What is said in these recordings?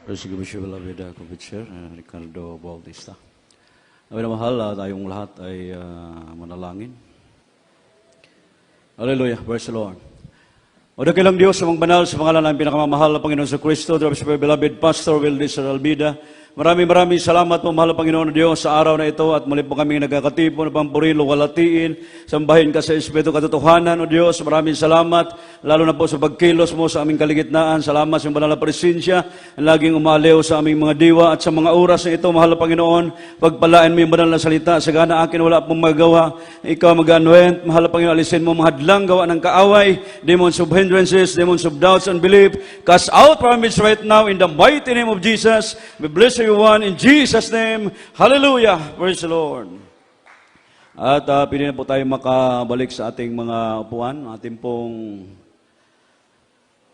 Resolution Belavida Kubitcher, Ricardo Bautista. Amin na mahal, tayong lahat ay manalangin. Hallelujah, praise the Lord. O dakilang Diyos, amang banal sa pangalan ng pinakamamahal na Panginoon sa Kristo, through our beloved Pastor Wildis Albida. Maraming salamat po, mahal na Panginoon Diyos, sa araw na ito at muli po kami nagkakatipon, pampurilo, walatiin, sambahin ka sa Espiritu katotohanan, O Diyos. Maraming salamat, lalo na po sa pagkilos mo sa aming kaligitnaan. Salamat sa banal na presensya, laging umaliw sa aming mga diwa at sa mga oras na ito, mahal na Panginoon, pagpalain mo yung banal na salita. Sagana akin wala pong magawa. Ikaw mag-anoint, mahal na Panginoon, alisin mo mga hadlang gawa ng kaaway, demons of hindrances, demons of doubts and belief. Cast out from us right now in the mighty name of Jesus. We bless everyone in Jesus' name. Hallelujah. Praise the Lord. At pinili po tayo makabalik sa ating mga upuan. Ating pong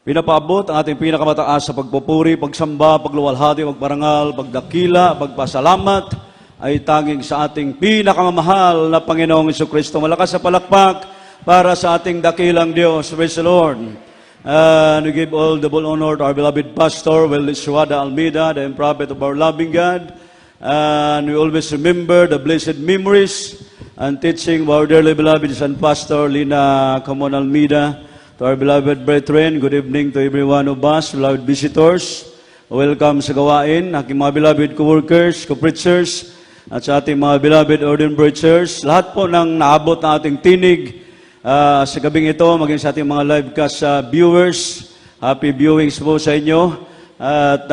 pinapaabot ang ating pinakamataas sa pagpupuri, pagsamba, pagluwalhati, pagparangal, pagdakila, pagpasalamat ay tanging sa ating pinakamamahal na Panginoong Jesucristo. Malakas sa palakpak para sa ating dakilang Diyos. Praise the Lord. And we give all double honor to our beloved Pastor, Wildis Almeida, the prophet of our loving God. And we always remember the blessed memories and teaching of our dearly beloved Son Pastor, Lina Camon Almeida. To our beloved brethren, good evening to every one of us, beloved visitors. Welcome sa gawain, aking mga beloved co-workers, co-preachers, at sa ating mga beloved ordained preachers. Lahat po ng naabot na ating tinig, sa gabing ito, maging sa ating mga livecast viewers, happy viewings po sa inyo. At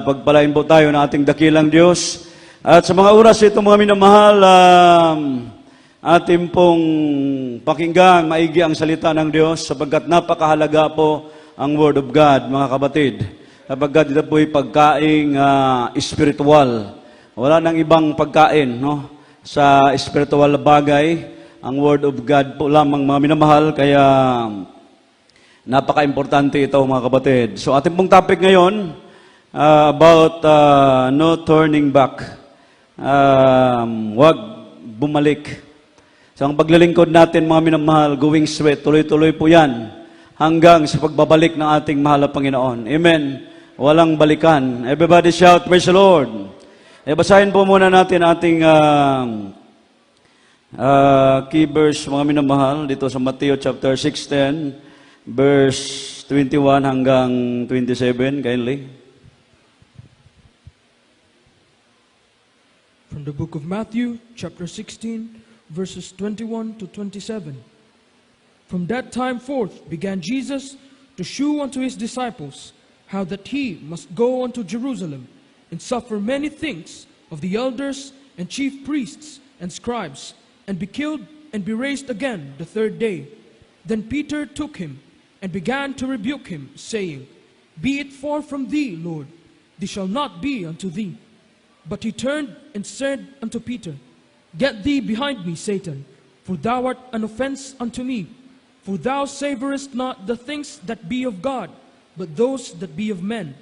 pagpalain po tayo ng ating dakilang Diyos. At sa mga oras ito, mga minamahal, ating pong pakinggan, maigi ang salita ng Diyos, sapagkat napakahalaga po ang Word of God, mga kapatid. Sapagkat ito po ay pagkaing spiritual. Wala nang ibang pagkain, no? Sa spiritual na bagay. Ang Word of God po lamang, mga minamahal, kaya napaka-importante ito, mga kapatid. So ating pong topic ngayon, about no turning back. Huwag bumalik. So ang paglilingkod natin, mga minamahal, going straight, tuloy-tuloy po yan, hanggang sa pagbabalik ng ating mahal na Panginoon. Amen. Walang balikan. Everybody shout, praise the Lord. Basahin po muna natin ating key verse, mga minamahal, dito sa Matthew chapter 16, verse 21 hanggang 27, kindly. From the book of Matthew, chapter 16, verses 21 to 27. From that time forth began Jesus to shew unto his disciples how that he must go unto Jerusalem and suffer many things of the elders and chief priests and scribes, and be killed and be raised again the third day. Then Peter took him and began to rebuke him, saying, Be it far from thee, Lord, this shall not be unto thee. But he turned and said unto Peter, Get thee behind me, Satan, for thou art an offense unto me. For thou savorest not the things that be of God, but those that be of men.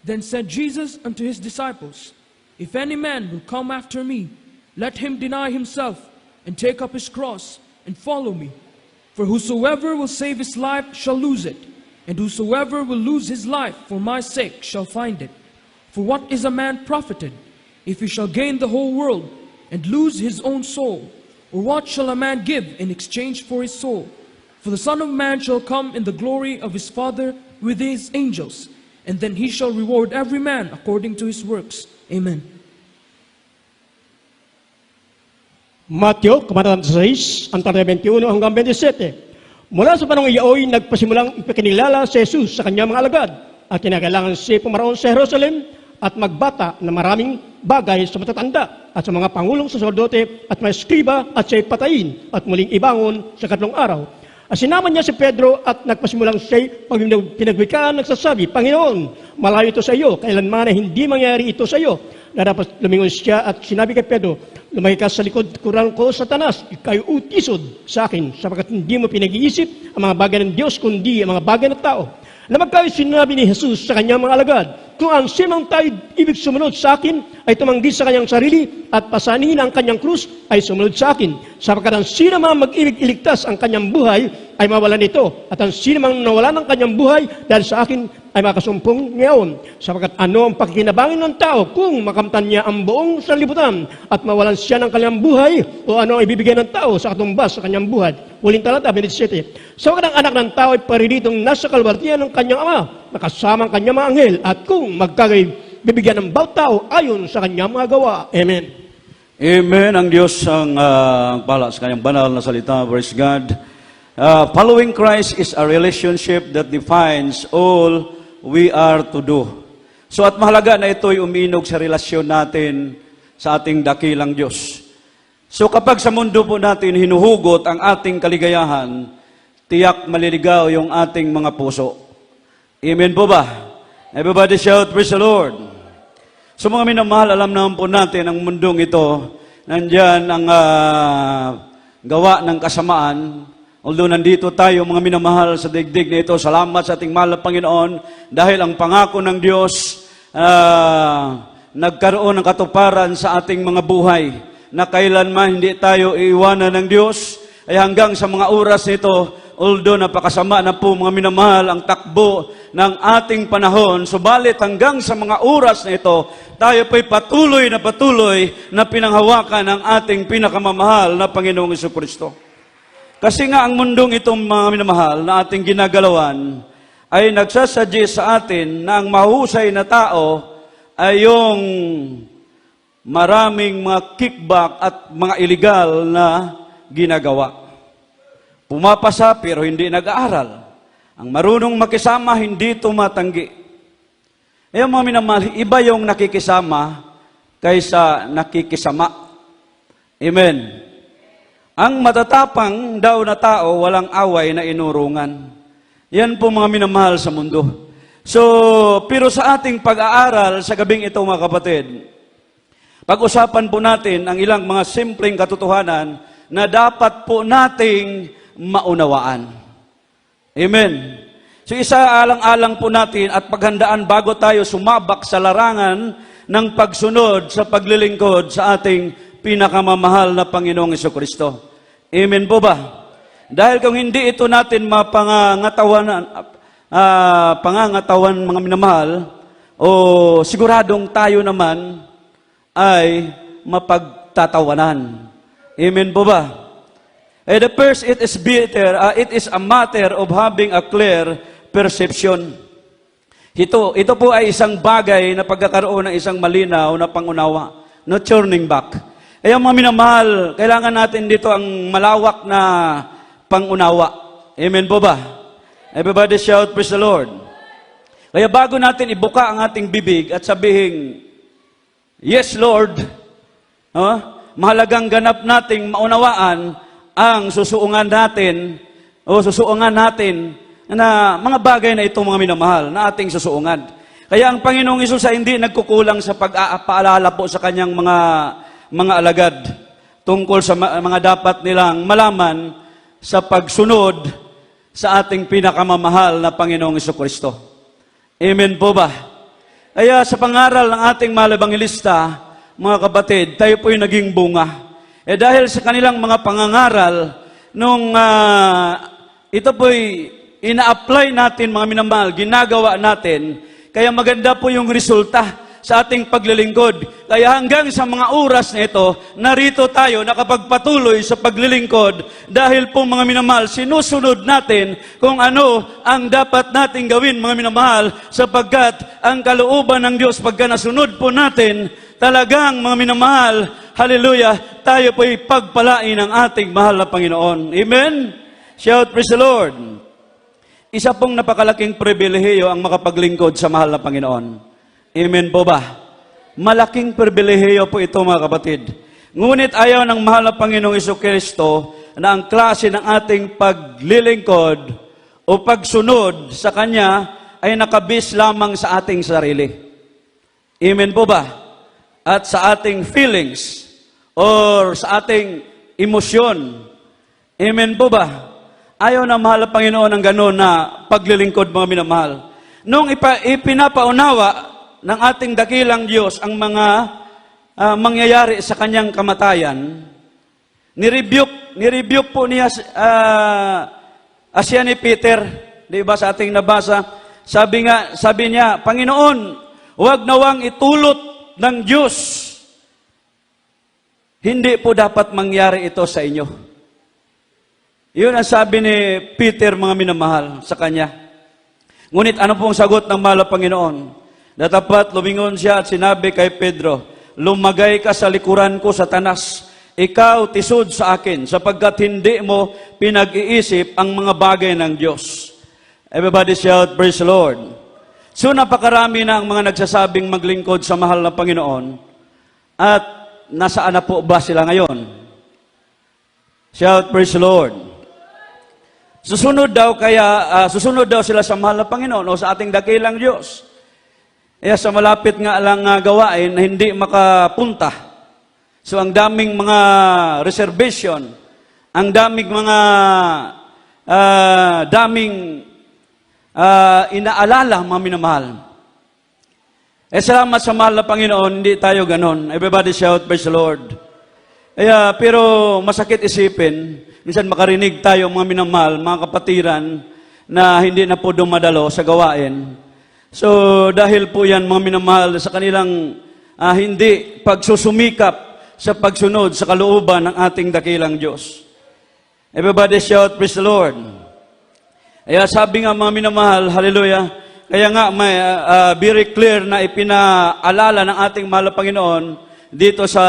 Then said Jesus unto his disciples, If any man will come after me, let him deny himself, and take up his cross, and follow me. For whosoever will save his life shall lose it, and whosoever will lose his life for my sake shall find it. For what is a man profited, if he shall gain the whole world, and lose his own soul? Or what shall a man give in exchange for his soul? For the Son of Man shall come in the glory of his Father with his angels, and then he shall reward every man according to his works. Amen. Matthew, Kabanata 6, ang 21 hanggang 27. Mula sa panahon iyaoy, nagpasimulang ipakilala si Jesus sa kanyang mga alagad at kinakailangan siya pumaroon sa Jerusalem at magbata ng maraming bagay sa matatanda at sa mga pangulong saserdote at mga eskriba at siya'y patayin at muling ibangon sa katlong araw. At sinama niya si Pedro at nagpasimulang siya'y pinagwikaan nagsasabi, Panginoon, malayo ito sa iyo, kailanman na hindi mangyari ito sa iyo. Na dapat lumingon siya at sinabi kay Pedro, lumaki ka sa likod kurang ko, Satanas, ikaw utisod sa akin, sapagkat hindi mo pinag-iisip ang mga bagay ng Diyos, kundi ang mga bagay ng tao. Na magkayo sinabi ni Jesus sa kanyang mga alagad, kung ang sinong tayo ibig sumunod sa akin ay tumanggi sa kanyang sarili, at pasanin ang kanyang krus ay sumunod sa akin. Sapagkat ang sino mang mag-ibig iligtas ang kanyang buhay ay mawalan nito. At ang sino mang nawala ng kanyang buhay dahil sa akin ay makasumpong ngayon. Sapagkat ano ang pakikinabangin ng tao kung makamtan niya ang buong sanlibutan at mawalan siya ng kanyang buhay, o ano ang ibibigay ng tao sa katumbas sa kanyang buhay. Huling talata, 27. Sapagkat ang anak ng tao ay pariditong nasa kalwartiyan ng kanyang ama, nakasama ang kanyang mga anghel, at kung magkagay, bibigyan ng bawat tao ayon sa kanyang mga gawa. Amen. Amen. Ang Diyos ang pala sa kanyang banal na salita. Praise God. Following Christ is a relationship that defines all we are to do. So at mahalaga na ito'y uminog sa relasyon natin sa ating dakilang Diyos. So kapag sa mundo po natin hinuhugot ang ating kaligayahan, tiyak maliligaw yung ating mga puso. Amen po ba? Everybody shout, praise the Lord. So mga minamahal, alam naman po natin ang mundong ito, nandyan ang gawa ng kasamaan. Although nandito tayo mga minamahal sa digdig na ito, salamat sa ating mahal na Panginoon dahil ang pangako ng Diyos nagkaroon ng katuparan sa ating mga buhay na kailanman hindi tayo iiwanan ng Diyos. Ay hanggang sa mga oras nito, although napakasama na po mga minamahal ang takbo ng ating panahon, subalit hanggang sa mga oras na ito, tayo po'y patuloy na pinanghawakan ng ating pinakamamahal na Panginoong Jesucristo. Kasi nga ang mundong itong mga minamahal na ating ginagalawan ay nagsasuggest sa atin na ang mahusay na tao ay yung maraming mga kickback at mga illegal na ginagawa. Pumapasa pero hindi nag-aaral. Ang marunong makisama, hindi tumatanggi. Eh mga minamahal, iba yung nakikisama kaysa nakikisama. Amen. Ang matatapang daw na tao, walang away na inurungan. Yan po mga minamahal sa mundo. So, pero sa ating pag-aaral sa gabing ito mga kapatid, pag-usapan po natin ang ilang mga simpleng katotohanan na dapat po nating maunawaan. Amen. So isaalang-alang po natin at paghandaan bago tayo sumabak sa larangan ng pagsunod sa paglilingkod sa ating pinakamamahal na Panginoong Jesucristo. Amen po ba? Dahil kung hindi ito natin pangangatawan mga minamahal, o siguradong tayo naman ay mapagtatawanan. Amen po ba? The first, it is a matter of having a clear perception. Ito po ay isang bagay na pagkakaroon ng isang malinaw na pangunawa. No turning back. Kaya mga minamahal, kailangan natin dito ang malawak na pangunawa. Amen po ba? Everybody shout, praise the Lord. Kaya bago natin ibuka ang ating bibig at sabihin, yes, Lord, mahalagang ganap nating maunawaan ang susuungan natin na mga bagay na itong mga minamahal na ating susuungan. Kaya ang Panginoong Hesus ay hindi nagkukulang sa pag-aalala po sa kanyang mga alagad tungkol sa mga dapat nilang malaman sa pagsunod sa ating pinakamamahal na Panginoong Jesucristo. Amen po ba? Kaya sa pangaral ng ating mahal ebangelista, mga kapatid, tayo po'y naging bunga. Dahil sa kanilang mga pangangaral, nung ito po'y ina-apply natin, mga minamahal, ginagawa natin, kaya maganda po yung resulta sa ating paglilingkod. Kaya hanggang sa mga oras na ito, narito tayo nakapagpatuloy sa paglilingkod dahil po mga minamahal, sinusunod natin kung ano ang dapat nating gawin mga minamahal sapagkat ang kalooban ng Diyos pagka nasunod po natin, talagang mga minamahal, hallelujah, tayo po'y pagpalain ng ating mahal na Panginoon. Amen? Shout, praise the Lord. Isa pong napakalaking pribilehiyo ang makapaglingkod sa mahal na Panginoon. Amen po ba? Malaking pribilehiyo po ito mga kapatid. Ngunit ayaw ng mahal na Panginoong Jesucristo na ang klase ng ating paglilingkod o pagsunod sa Kanya ay nakabis lamang sa ating sarili. Amen po ba? At sa ating feelings or sa ating emosyon. Amen po ba? Ayaw na mahal na Panginoon ng gano'n na paglilingkod mga minamahal. Nung ipinapaunawa ng ating dakilang Diyos ang mga mangyayari sa kanyang kamatayan, nirebuke po niya siya ni Peter, di ba sa ating nabasa? Sabi niya, Panginoon, huwag nawang itulot ng Diyos. Hindi po dapat mangyari ito sa inyo. Yun ang sabi ni Peter, mga minamahal, sa kanya. Ngunit ano pong sagot ng mahal na Panginoon? Datapat lumingon siya at sinabi kay Pedro, lumagay ka sa likuran ko, Satanas. Ikaw tisod sa akin, sapagkat hindi mo pinag-iisip ang mga bagay ng Diyos. Everybody shout, praise the Lord. So napakarami na ang mga nagsasabing maglingkod sa mahal na Panginoon. At nasaan na po ba sila ngayon? Shout, praise the Lord. Susunod daw sila sa mahal na Panginoon o sa ating dakilang Diyos. Kaya sa malapit nga lang gawain na hindi makapunta. So ang daming mga reservation, ang daming mga inaalala, mga minamahal. Salamat sa mahal na Panginoon, hindi tayo ganon. Everybody shout, praise the Lord. Pero masakit isipin, minsan makarinig tayo, mga minamahal, mga kapatiran, na hindi na po dumadalo sa gawain. So dahil po yan, mga minamahal, sa kanilang hindi pagsusumikap sa pagsunod sa kalooban ng ating dakilang Diyos. Everybody shout, praise the Lord. Sabi nga, mga minamahal, hallelujah, kaya nga may very clear na ipinaalala ng ating mahal na Panginoon dito sa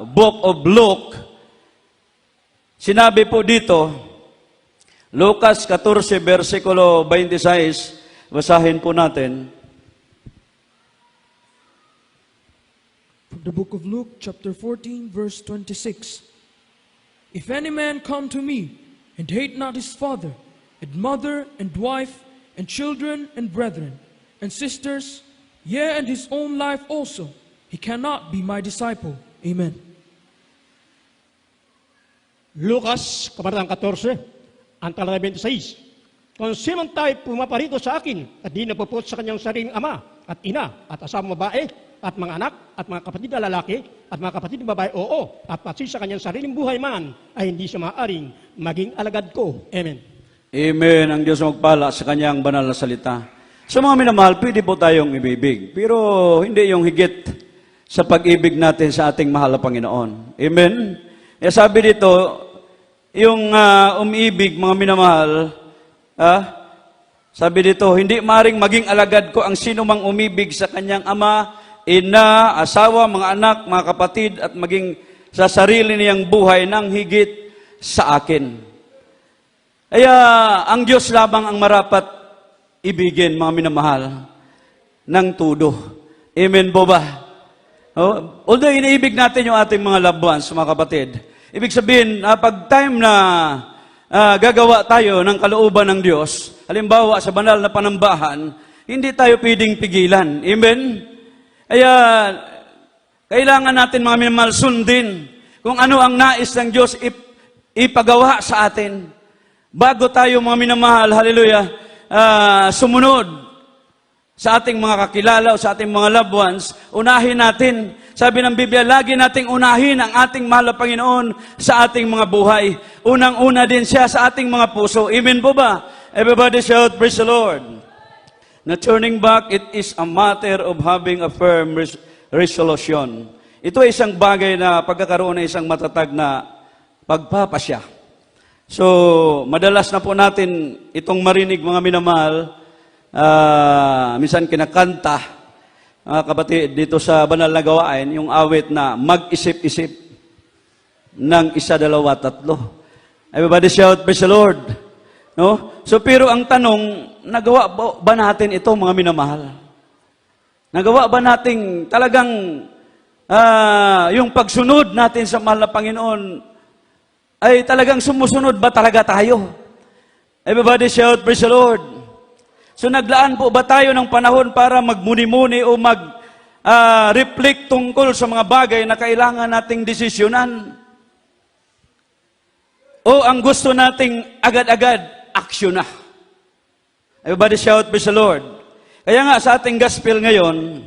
Book of Luke. Sinabi po dito, Lucas 14, versikulo 26, basahin po natin. From the book of Luke, chapter 14, verse 26. If any man come to me, and hate not his father, and mother, and wife, and children, and brethren, and sisters, yea, and his own life also, he cannot be my disciple. Amen. Lucas, kabanatang 14, ang talata 26. Kung sino tayo pumaparito sa akin at di napupot sa kanyang sariling ama at ina at asawang babae at mga anak at mga kapatid na lalaki at mga kapatid na babae, oo, at pati sa kanyang sariling buhay man ay hindi siya maaaring maging alagad ko. Amen. Amen. Ang Diyos magpala sa kanyang banal na salita. Sa mga minamahal, pwede po tayong ibibig, pero hindi yung higit sa pag-ibig natin sa ating mahal na Panginoon. Amen. Sabi dito, yung umibig, mga minamahal, sabi dito, hindi maring maging alagad ko ang sino mang umibig sa kanyang ama, ina, asawa, mga anak, mga kapatid, at maging sa sarili niyang buhay nang higit sa akin. Kaya ang Diyos lamang ang marapat ibigin, mga minamahal, ng tudo. Amen po ba? Although iniibig natin yung ating mga loved ones, mga kapatid, ibig sabihin, pag time na gagawa tayo ng kalooban ng Diyos, halimbawa sa banal na panambahan, hindi tayo pwedeng pigilan. Amen? Kaya, kailangan natin, mga minamahal, sundin kung ano ang nais ng Diyos ipagawa sa atin. Bago tayo, mga minamahal, hallelujah, sumunod sa ating mga kakilala o sa ating mga loved ones, unahin natin. Sabi ng Biblia, lagi nating unahin ang ating mahal na Panginoon sa ating mga buhay. Unang-una din siya sa ating mga puso. Amen po ba? Everybody shout, praise the Lord. Na turning back, it is a matter of having a firm resolution. Ito ay isang bagay na pagkakaroon ng isang matatag na pagpapasya. So, madalas na po natin itong marinig, mga minamahal, minsan kinakanta, mga kapatid, dito sa banal na gawain, yung awit na mag-isip-isip ng isa, dalawa, tatlo. Everybody shout, praise the Lord. No? So, pero ang tanong, nagawa ba natin ito, mga minamahal? Nagawa ba natin talagang yung pagsunod natin sa mahal na Panginoon ay talagang sumusunod ba talaga tayo? Everybody shout, praise the Lord. So naglaan po ba tayo ng panahon para magmuni-muni o mag-reflect tungkol sa mga bagay na kailangan nating desisyonan? O ang gusto nating agad-agad, aksyon na? Everybody shout, praise the Lord. Kaya nga sa ating gospel ngayon,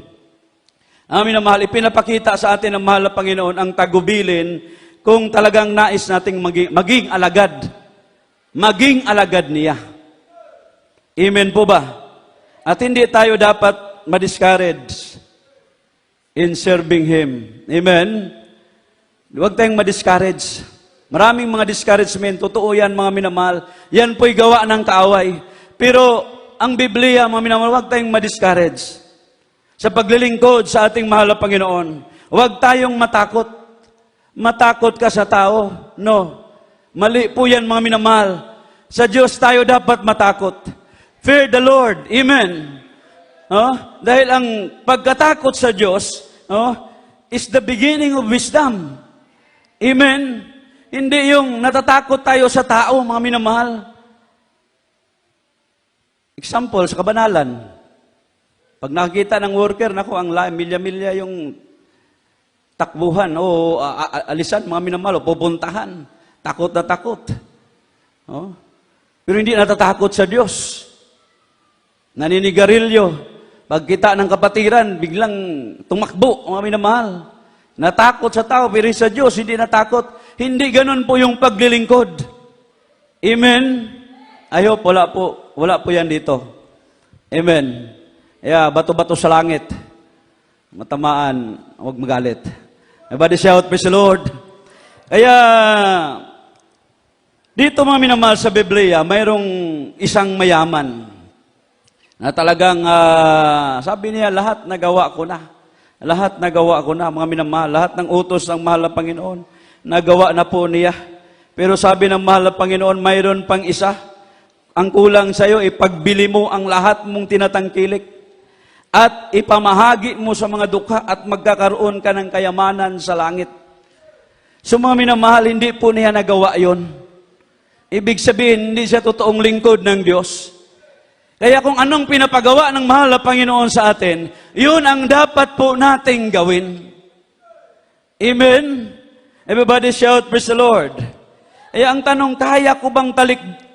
Amin na mahal, ipinapakita sa atin ng mahal na Panginoon ang tagubilin kung talagang nais nating maging alagad. Maging alagad niya. Amen po ba? At hindi tayo dapat ma-discourage in serving Him. Amen? Huwag tayong ma-discourage. Maraming mga discouragement. Totoo yan, mga minamahal. Yan po'y gawa ng kaaway. Pero ang Biblia, mga minamahal, huwag tayong ma-discourage sa paglilingkod sa ating mahal na Panginoon. Huwag tayong matakot. Matakot ka sa tao. No. Mali po yan, mga minamahal. Sa Diyos tayo dapat matakot. Fear the Lord. Amen. Dahil ang pagkatakot sa Diyos is the beginning of wisdom. Amen. Hindi yung natatakot tayo sa tao, mga minamahal. Example, sa kabanalan. Pag nakikita ng worker, naku, ang milya-milya yung takbuhan o alisan, mga minamahal, o pupuntahan. Takot na takot. Pero hindi natatakot sa Diyos. Naninigarilyo. Pagkita ng kapatiran, biglang tumakbo, mga minamahal. Natakot sa tao, pero sa Diyos, hindi natakot. Hindi ganun po yung paglilingkod. Amen? I hope wala po yan dito. Amen. Bato-bato sa langit. Matamaan, huwag magalit. Everybody shout, praise the Lord. Kaya, dito mga minamahal sa Biblia, mayroong isang mayaman na talagang, sabi niya, lahat nagawa ko na. Lahat nagawa ko na, mga minamahal. Lahat ng utos ng mahal na Panginoon, nagawa na po niya. Pero sabi ng mahal na Panginoon, mayroon pang isa. Ang kulang sa iyo, ipagbili mo ang lahat mong tinatangkilik at ipamahagi mo sa mga dukha at magkakaroon ka ng kayamanan sa langit. So mga minamahal, hindi po niya nagawa yon. Ibig sabihin, hindi siya totoong lingkod ng Diyos. Kaya kung anong pinapagawa ng mahal na Panginoon sa atin, yun ang dapat po nating gawin. Amen? Everybody shout, praise the Lord. Kaya ang tanong, kaya ko bang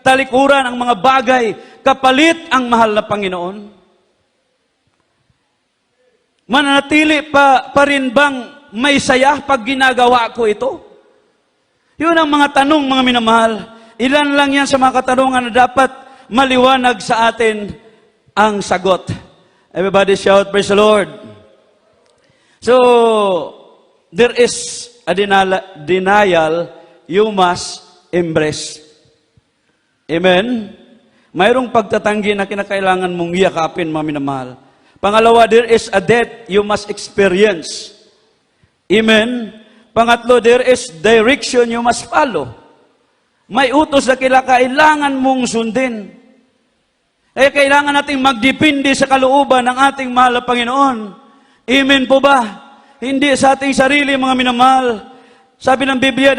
talikuran ang mga bagay kapalit ang mahal na Panginoon? Mananatili pa rin bang may saya pag ginagawa ko ito? Yun ang mga tanong, mga minamahal. Ilan lang yan sa mga katanungan na dapat maliwanag sa atin ang sagot. Everybody shout, praise the Lord. So, there is a denial you must embrace. Amen? Mayroong pagtatanggi na kinakailangan mong yakapin, mga minamahal. Pangalawa, there is a death you must experience. Amen? Pangatlo, there is direction you must follow. May utos na kailangan mong sundin. Kailangan nating magdepende sa kalooban ng ating mahal na Panginoon. Amen po ba? Hindi sa ating sarili, mga minamahal. Sabi ng Biblia,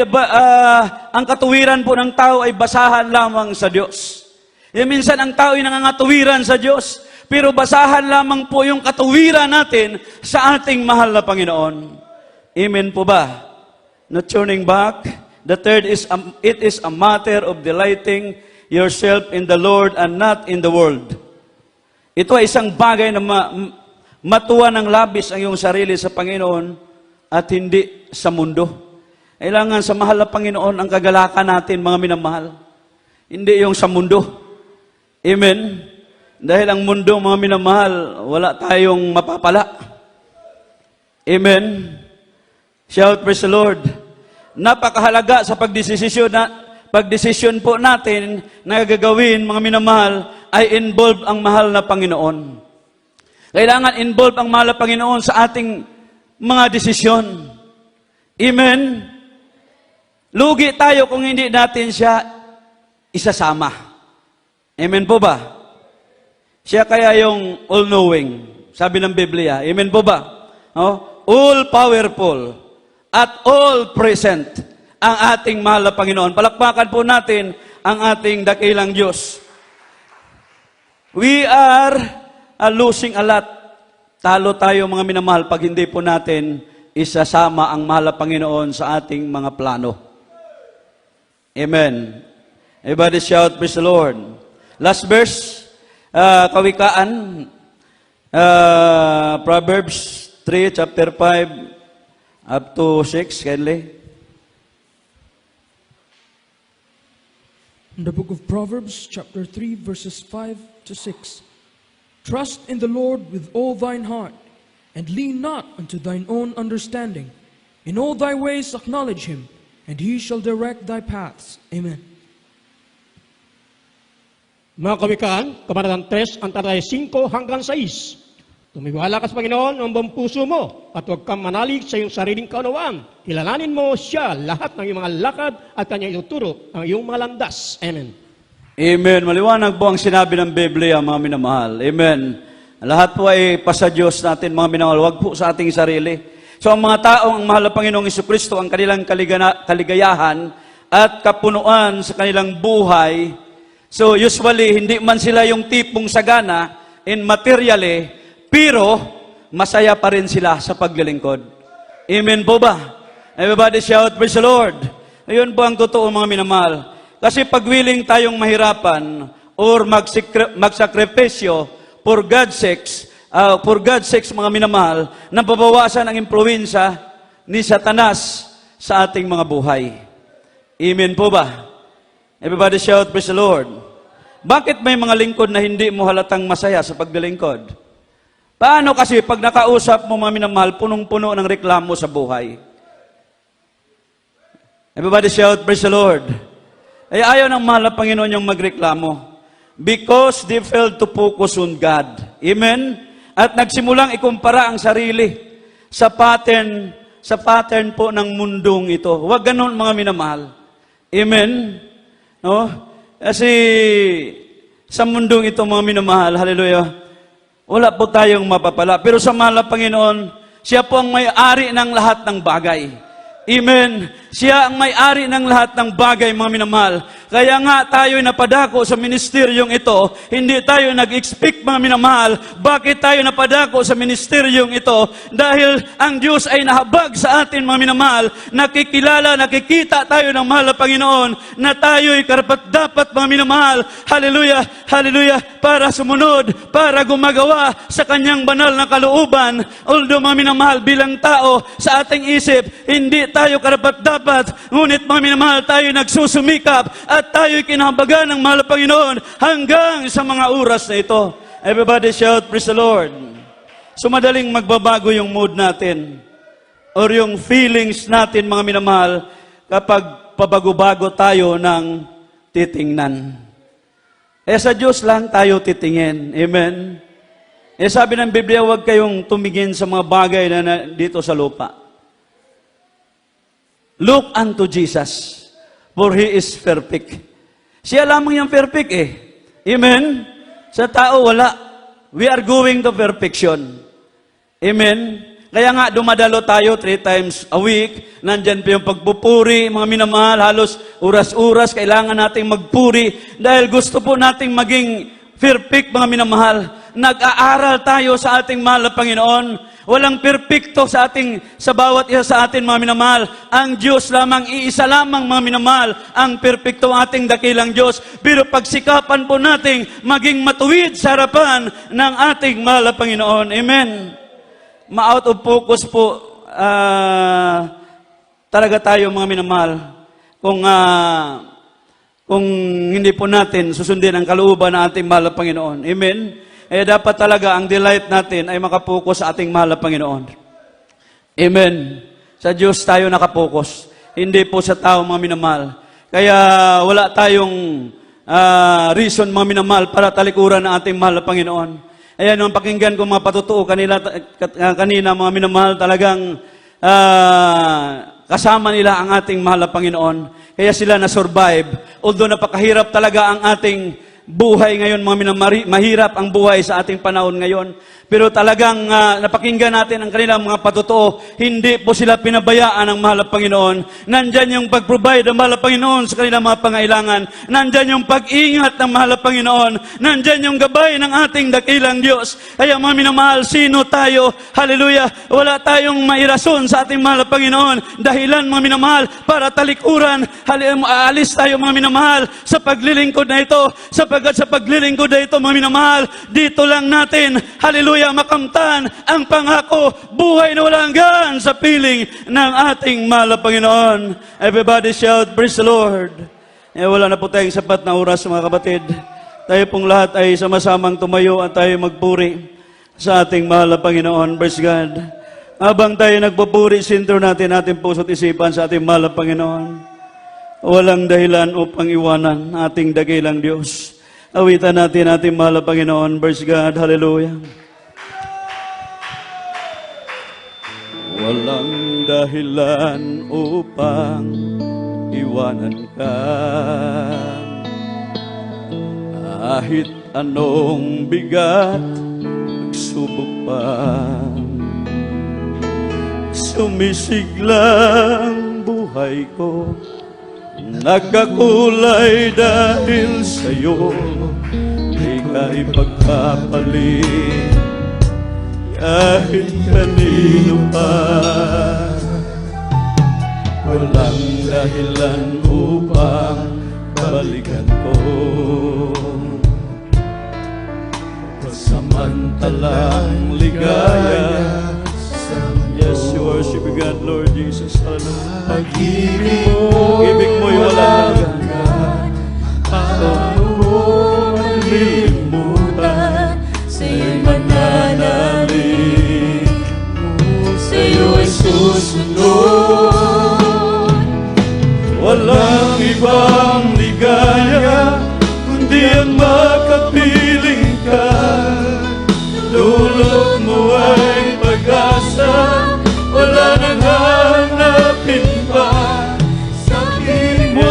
ang katuwiran po ng tao ay basahan lamang sa Diyos. Minsan ang tao ay nangangatuwiran sa Diyos, pero basahan lamang po yung katuwiran natin sa ating mahal na Panginoon. Amen po ba? Not turning back. The third is, it is a matter of delighting yourself in the Lord and not in the world. Ito ay isang bagay na matuwa ng labis ang iyong sarili sa Panginoon at hindi sa mundo. Kailangan sa mahal na Panginoon ang kagalakan natin, mga minamahal. Hindi yung sa mundo. Amen? Dahil ang mundo, mga minamahal, wala tayong mapapala. Amen? Shout, praise the Lord. Napakahalaga sa pagdesisyon po natin na gagawin, mga minamahal, ay involve ang mahal na Panginoon. Kailangan involve ang mahal na Panginoon sa ating mga desisyon. Amen? Lugi tayo kung hindi natin siya isasama. Amen po ba? Siya kaya yung all-knowing. Sabi ng Biblia. Amen po ba? All-powerful at all-present ang ating mahal na Panginoon. Palakpakan po natin ang ating dakilang Diyos. We are losing a lot. Talo tayo, mga minamahal, pag hindi po natin isasama ang mahal na Panginoon sa ating mga plano. Amen. Everybody shout, praise the Lord. Last verse, Kawikaan, Proverbs 3, chapter 5, up to 6, kindly. In the book of Proverbs, chapter 3, verses 5 to 6. Trust in the Lord with all thine heart, and lean not unto thine own understanding. In all thy ways acknowledge him, and he shall direct thy paths. Amen. Mga kawikaan, Kabanatang 3, ang talatay 5 hanggang 6. Tumiwala ka sa Panginoon ang buong puso mo at huwag kang manalig sa iyong sariling kaunawaan. Kilalanin mo siya lahat ng iyong mga lakad at kanya ituturo ang iyong mga landas. Amen. Amen. Maliwanag po ang sinabi ng Biblia, mga minamahal. Amen. Lahat po ay pasa Diyos natin, mga minamahal. Huwag po sa ating sarili. So ang mga taong ang mahal na Panginoong Jesucristo, ang kanilang kaligayahan at kapunuan sa kanilang buhay. So usually, hindi man sila yung tipong sagana in materially, pero masaya pa rin sila sa paglilingkod. Amen po ba? Everybody shout, praise the Lord. Ayun po ang totoo, mga minamahal. Kasi pag willing tayong mahirapan or magsakripisyo for God's sake, mga minamahal, nababawasan ang impluensya ni Satanas sa ating mga buhay. Amen po ba? Everybody shout, praise the Lord. Bakit may mga lingkod na hindi mo halatang masaya sa paglilingkod? Paano kasi pag nakausap mo, mga minamahal, punong-puno ng reklamo sa buhay? Everybody shout, praise the Lord. Ay ayaw ng mahal na Panginoon yung magreklamo. Because they failed to focus on God. Amen? At nagsimulang ikumpara ang sarili sa pattern po ng mundong ito. Huwag ganun, mga minamahal. Amen? No? Kasi sa mundong ito, mga minamahal, hallelujah, wala po tayong mapapala. Pero sa mahal na Panginoon, siya po ang may-ari ng lahat ng bagay. Amen. Siya ang may-ari ng lahat ng bagay, mga minamahal. Kaya nga tayo'y napadako sa ministeryong ito. Hindi tayo nag-expect, mga minamahal. Bakit tayo napadako sa ministeryong ito? Dahil ang Diyos ay nahabag sa atin, mga minamahal. Nakikilala, nakikita tayo ng mahal na Panginoon na tayo'y karapat-dapat, mga minamahal. Hallelujah, hallelujah. Para sumunod, para gumagawa sa kanyang banal na kalooban. Although, mga minamahal, bilang tao sa ating isip, hindi tayo karapat-dapat. Ngunit, mga minamahal, tayo nagsusumikap at tayo'y kinahabagan ng mahal na Panginoon hanggang sa mga oras na ito. Everybody shout, praise the Lord. So madaling magbabago yung mood natin or yung feelings natin, mga minamahal, kapag pabago-bago tayo ng titingnan. Sa Diyos lang tayo titingin. Amen? Sabi ng Biblia, huwag kayong tumingin sa mga bagay na dito sa lupa. Look unto Jesus, for He is perfect. Siya lamang yung perfect Amen? Sa tao, wala. We are going to perfection. Amen? Kaya nga, dumadalo tayo 3 times a week. Nandyan pa yung pagpupuri, mga minamahal. Halos oras-oras, kailangan nating magpuri. Dahil gusto po nating maging perfect, mga minamahal. Nag-aaral tayo sa ating mahal na Panginoon. Walang perpekto sa bawat isa sa atin, mga minamahal. Ang Diyos lamang, iisa lamang, mga minamahal, ang perpekto ating dakilang Diyos. Pero pagsikapan po nating maging matuwid sa harapan ng ating mahal na Panginoon. Amen. Ma-out of focus po talaga tayo, mga minamahal. Kung hindi po natin susundin ang kalooban ng ating mahal na Panginoon. Amen. Dapat talaga ang delight natin ay makapokus sa ating mahal na Panginoon. Amen. Sa Diyos tayo nakapokus. Hindi po sa tao, mga minamahal. Kaya wala tayong reason, mga minamahal, para talikuran ng ating mahal na Panginoon. Ayan, ang pakinggan ko mga patutuo kanina, mga minamahal, talagang kasama nila ang ating mahal na Panginoon. Kaya sila na-survive. Although napakahirap talaga ang ating buhay ngayon, mga mahirap ang buhay sa ating panahon ngayon. Pero talagang napakinggan natin ang kanilang mga patutuo. Hindi po sila pinabayaan ng mahal na Panginoon. Nandyan yung pag-provide ng mahal na Panginoon sa kanilang mga pangailangan. Nandyan yung pag-ingat ng mahal na Panginoon. Nandyan yung gabay ng ating dakilang Diyos. Kaya, mga minamahal, sino tayo? Hallelujah! Wala tayong mairason sa ating mahal na Panginoon. Dahilan, mga minamahal, para talikuran. Aalis tayo, mga minamahal, sa paglilingkod na ito. Sapagkat sa paglilingkod na ito, mga minamahal, dito lang natin, hallelujah, hallelujah, makamtan ang pangako, buhay na walang hanggan sa piling ng ating mahal na Panginoon. Everybody shout, praise the Lord. Wala na po tayong sapat na oras, mga kapatid. Tayo pong lahat ay sama-samang tumayo at tayo magpuri sa ating mahal na Panginoon. Praise God. Habang tayo nagpupuri, sintro natin ating puso't isipan sa ating mahal na Panginoon. Walang dahilan upang iwanan ating dakilang Diyos. Awitan natin ating mahal na Panginoon. Praise God. Hallelujah. Walang dahilan upang iwanan ka. Kahit anong bigat, nagsubok pa. Sumisiglang buhay ko, nagkakulay dahil sa'yo. Di ka ipagpapalit kahit kanino pa. Walang dahilan upang balikan ko. Pasamantalang ligaya. Yes, you worship God, Lord Jesus. Hallelujah. Pag-ibig mo'y walang hanggan. Paano mo malilimutan? Sa'yo'y mananalig, sa'yo'y susunod. Walang ibang ligaya kundi ang makapiling ka. Dulot mo ay pag-asa, wala nang hanapin pa. Sa piling mo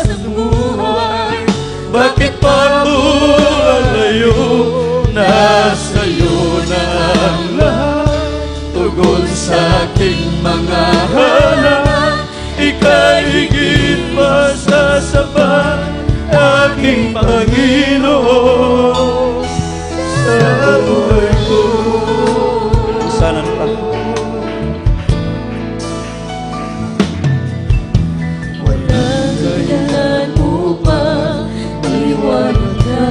sa buhay, bakit pa lalayo? Nasa'yo na ang lahat, tugon sa aking mga hanap. Ika'y higit pa sa sapat, aking Panginoon. Sa buhay ko, sana pa. Walang dahilan upang iwanan ka.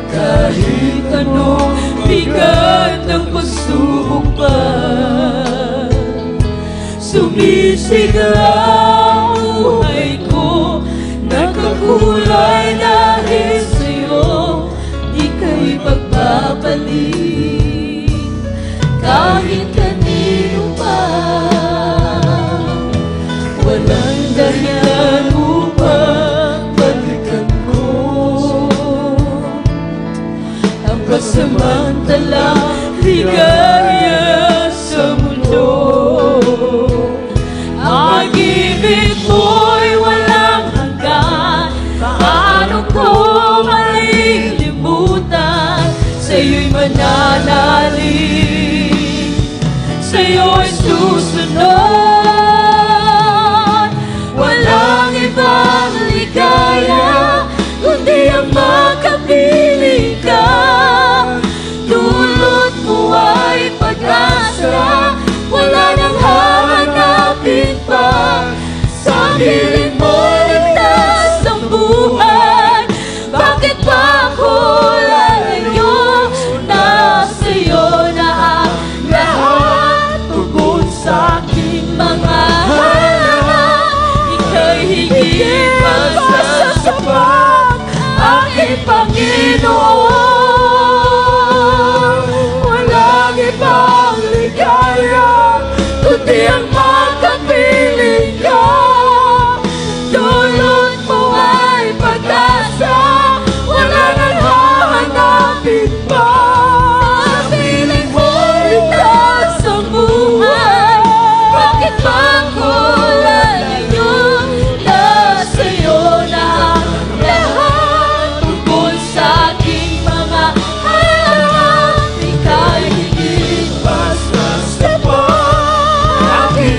Kahit anong bigat ng pagsubok pa, sumisigaw ang buhay ko, nagkakulay dahil sa'yo. Di ka'y pagpapalit kahit kanino pa. Walang dahilan upang balikan ko ang pasamantalang ligaya sa mundo. Ang pag-ibig mo'y walang hanggan. Paano ko malilimutan? Sa'yo'y mananalig, sa'yo'y susunod. Walang ibang ligaya kundi ang makapiling ka. Dulot mo ay pag-asa, wala nang hahanapin pa. Sa piling mo ligtas ang buhay, bakit pa ako lalayo? Nasa'yo na ang lahat, tugon sa aking mga hanap. Ika'y higit pa sa sapat, aking Panginoon. Walang ibang ligaya kundi ang makapiling ka. Dulot mo ay pag-asa, wala nang hahanapin pa. Sa piling mo ligtas ang buhay, bakit pa ako lalayo? Nasa'yo na ang lahat, tungkol sa aking mga hanap. Ika'y higit pa sa sapat, aking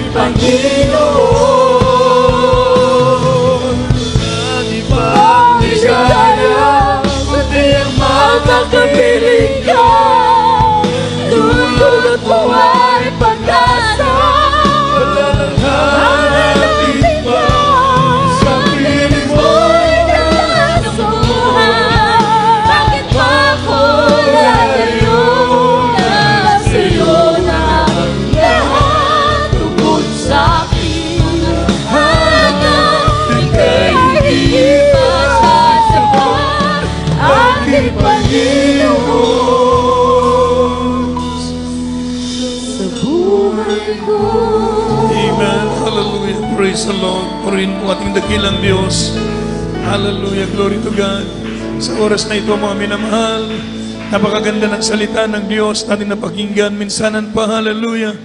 ko. Amen. Hallelujah. Praise the Lord. Purihin po ating dakilang Diyos. Hallelujah. Glory to God. Sa oras na ito, mga minamahal, napakaganda ng salita ng Diyos natin napakinggan. Minsanan pa, hallelujah,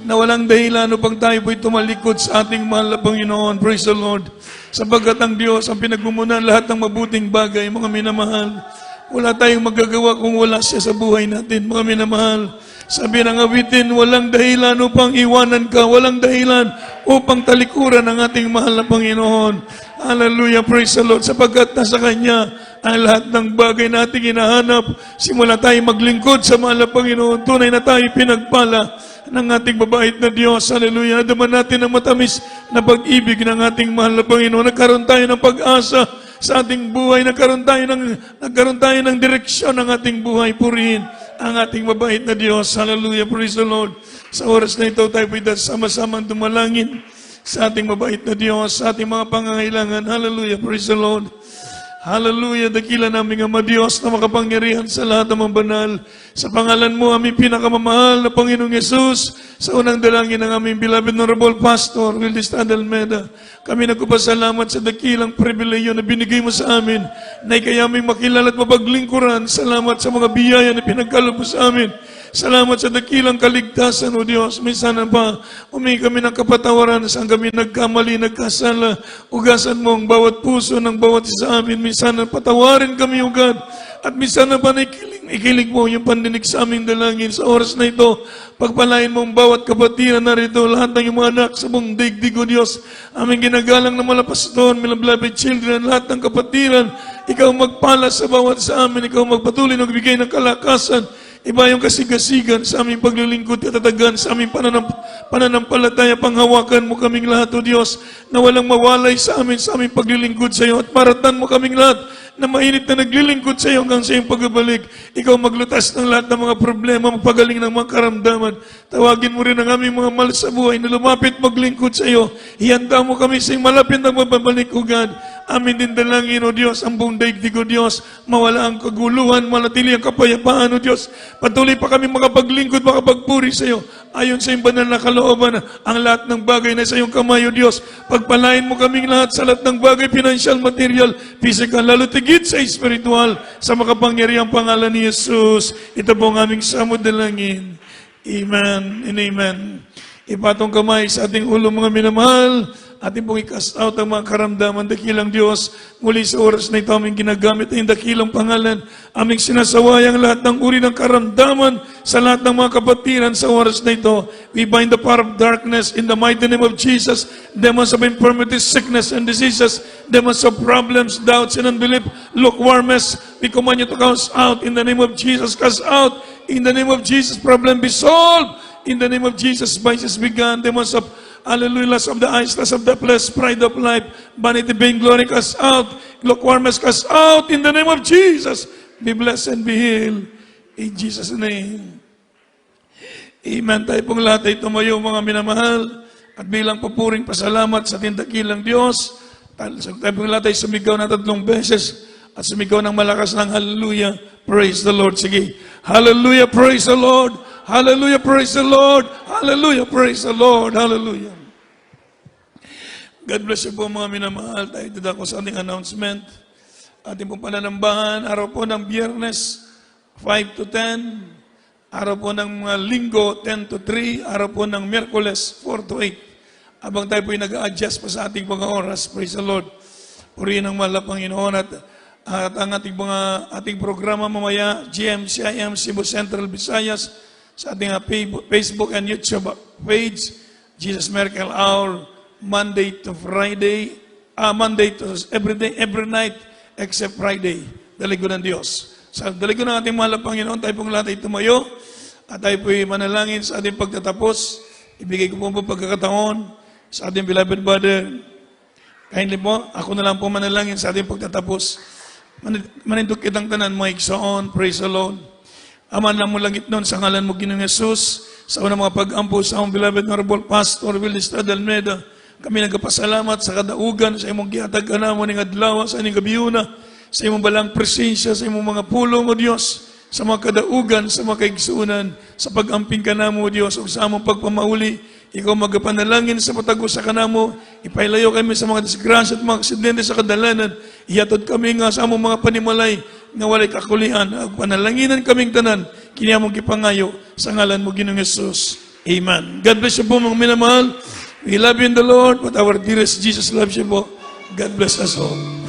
na walang dahilan upang tayo po'y tumalikod sa ating mahal na Panginoon. Praise the Lord. Sapagkat ang Diyos ang pinagmumunan lahat ng mabuting bagay, mga minamahal. Wala tayong magagawa kung wala siya sa buhay natin, mga minamahal. Sabi ng awitin, walang dahilan upang iwanan ka, walang dahilan upang talikuran ang ating mahal na Panginoon. Hallelujah, praise the Lord. Sapagkat nasa Kanya ang lahat ng bagay na ating hinahanap. Simula tayo maglingkod sa mahal na Panginoon. Tunay na tayo pinagpala ng ating mabait na Diyos. Hallelujah. Nadaman natin ang matamis na pag-ibig ng ating mahal na Panginoon. Nagkaroon tayo ng pag-asa sa ating buhay. Nagkaroon tayo ng direksyon ng ating buhay. Purihin ang ating mabait na Diyos. Hallelujah. Praise the Lord. Sa oras na ito, tayo po'y sama-samang dumalangin sa ating mabait na Diyos, sa ating mga pangangailangan. Hallelujah. Praise the Lord. Hallelujah, dakila namin Ama Diyos na makapangyarihan sa lahat ng mga banal. Sa pangalan mo, aming pinakamamahal na Panginoong Yesus, sa unang dalangin ng aming beloved Honorable Pastor Wildis Almeida, kami nagpapasalamat sa dakilang pribileyo na binigay mo sa amin, na ikay aming makilala at mapaglingkuran. Salamat sa mga biyaya na pinagkaloob mo sa amin. Salamat sa dakilang kaligtasan, O Diyos. Minsan pa, humingi kami ng kapatawaran saan kami nagkamali, nagkasala. Ugasan mo ang bawat puso ng bawat isa sa amin. Minsan patawarin kami, O God. At minsan pa ikilig mo yung pandinig sa aming dalangin. Sa oras na ito, pagpalain mo ang bawat kapatiran na rito, lahat ng iyong mga anak sa buong daigdig, O Diyos. Aming ginagalang na malapaston, my beloved children, lahat ng kapatiran, ikaw magpala sa bawat sa amin, ikaw magpatuloy na magbigay ng kalakasan. Iba yung kasigasigan sa aming paglilingkod, katatagan sa aming pananampalataya, panghawakan mo kaming lahat, O Diyos, na walang mawalay sa aming paglilingkod sa iyo, at maratan mo kaming lahat na mainit na naglilingkod sa iyo hanggang sa iyong pagbabalik. Ikaw maglutas ng lahat ng mga problema, magpagaling ng mga karamdaman. Tawagin mo rin ang aming mga mahal sa buhay na lumapit maglingkod sa iyo. Ihanda mo kami sa iyong malapit na magbabalik, O God. Amin din dalangin, O Diyos, ang buong daigdig, O Diyos, mawala ang kaguluhan, manatili ang kapayapaan, O Diyos. Patuloy pa kami makapaglingkod, makapagpuri sa iyo. Ayon sa iyong banal na kalooban, ang lahat ng bagay na sa iyong kamay, O Diyos. Pagpalain mo kaming lahat sa lahat ng bagay, financial, material, physical, lalo tigit sa spiritual, sa makapangyarihang pangalan ni Jesus. Ito po ang aming samod dalangin. Amen and amen. Ipatong kamay sa ating ulo, mga minamahal. Ating pong i-cast out ang mga karamdaman, dakilang Diyos. Muli sa oras na ito, aming ginagamit ang dakilang pangalan. Aming sinasawayang lahat ng uri ng karamdaman sa lahat ng mga kapatiran sa oras na ito. We bind the power of darkness in the mighty name of Jesus. Demons of infirmity, sickness, and diseases. Demons of problems, doubts, and unbelief. Lukewarmness, we command you to cast out in the name of Jesus. Cast out in the name of Jesus. Problem be solved. In the name of Jesus, vices began. Demons of hallelujah, lust of the eyes, lust of the flesh, pride of life, vanity, vain glory, cast out. Lukewarmness, cast out in the name of Jesus. Be blessed and be healed. In Jesus' name. Amen. Tayo pong lahat ay tumayo, mga minamahal. At bilang papuring pasalamat sa ating dakilang Diyos, tayo pong lahat ay sumigaw na 3 beses at sumigaw ng malakas ng hallelujah. Praise the Lord. Sige. Hallelujah, praise the Lord. Hallelujah, praise the Lord. Hallelujah, praise the Lord. Hallelujah. God bless you po, mga minamahal. Tayo dadako sa ating announcement. Ating pong pananambahan, araw po ng Biyernes, 5 to 10. Araw po ng mga Linggo, 10 to 3. Araw po ng Miyerkules, 4 to 8. Habang tayo po nag-a-adjust pa sa ating mga oras. Praise the Lord. Purihin ang mahal na Panginoon at ang ating programa mamaya, GMCIM Cebu Central Visayas, sa ating Facebook and YouTube page, Jesus Miracle Hour, Monday to Friday, Monday to every night, except Friday. Daligo ng Diyos. Sa daligo ng ating mahal na Panginoon, tayo pong lahat ay tumayo, at tayo po'y manalangin sa ating pagtatapos. Ibigay ko po pagkakataon sa ating beloved brother. Kindly po, ako na lang po manalangin sa ating pagtatapos. Manindok kitang tanan, Mike Saon, praise the Lord. Aman lang mo langit noon sa ngalan mo, Ginoong Yesus, sa unang mga pag-ampo sa among beloved Honorable Pastor Wildis Almeida, kami nagpasalamat sa kadaugan, sa imong gihatag anamo ning adlaw, sa ining gabiyuna, sa imong balang presensya, sa imong mga pulong, O Diyos, sa mga kadaugan, sa mga kaigsuunan, sa pag-amping kanamo, O Diyos, ug sa among pagpamauli, ikaw magapanalangin sa patago sa kanamo, ipailayo kami sa mga disgrasya at mga aksidente sa kadalanan, ihatod kami nga sa among mga panimalay, nga walay kakulian, ag panalanginan kaming tanan, kiniamong kipangayo, sa ngalan mo Ginoong Yesus. Amen. God bless you po mga minamahal. We love you in the Lord, but our dearest Jesus loves you po. God bless us all.